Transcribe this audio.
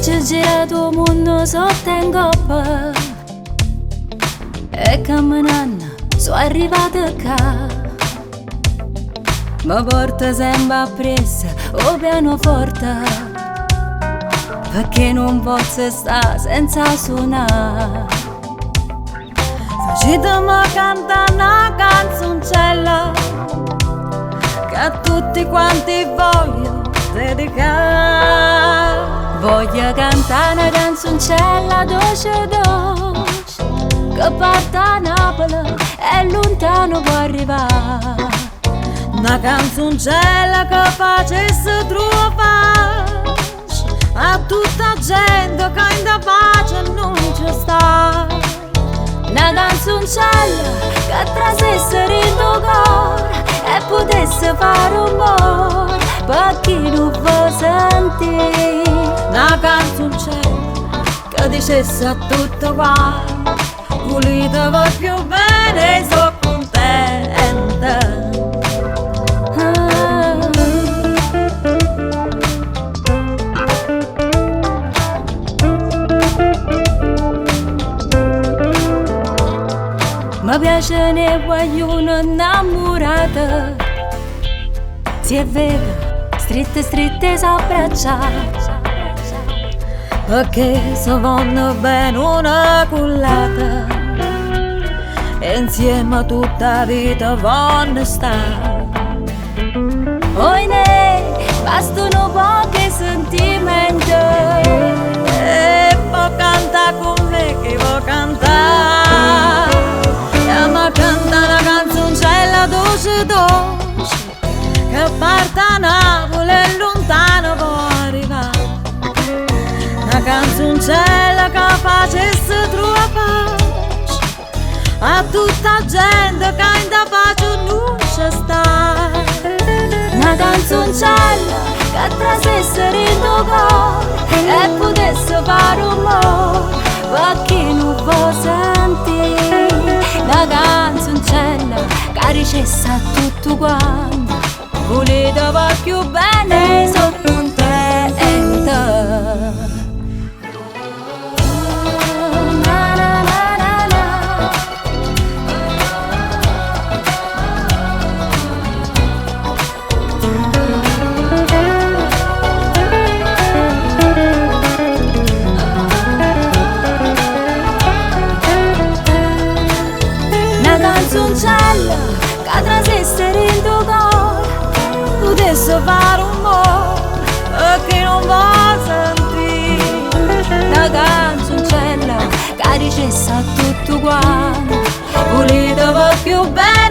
Ci girato il mondo sotto in coppa e camminando sono arrivata qua. Mi porta sempre appresso o pianoforte, perché non posso stare senza suonare. Facetemi cantare una canzoncella che a tutti quanti voglio dedicare. Voglio cantare una canzoncella dolce dolce che parte a Napoli e lontano può arrivare. Una canzoncella che facesse trovare a tutta gente che in pace non ci sta. Una canzoncella che trasesse in tuo cuore e potesse fare rumore per chi non può sentire. Una canzoncella che dicesse a tutto quanto: volete più bene, sono contenta. Mi piace ne guaglione innamorata, si è vero, strette strette s'abbracciate, perché se vanno bene una cullata e insieme tutta la vita vanno stare. Oinè, bastano pochi sentimenti e può cantare con me che può cantare. Ma canta una canzoncella dolce dolce che parte a Napoli e lontano può arrivare. Una canzoncella che facesse trovare pace a tutta gente che in pace non ci sta. Una canzoncella che trasesse in tuo cuore e potesse fare rumore per chi non può sentire. Una canzoncella che dicesse a tutto quanto: volete più bene, sono contenta. Canzoncella che trasesse in tuo cuore potesse fare rumore perché non può sentire. Una canzoncella che dicesse a tutto quanto: volete più bene.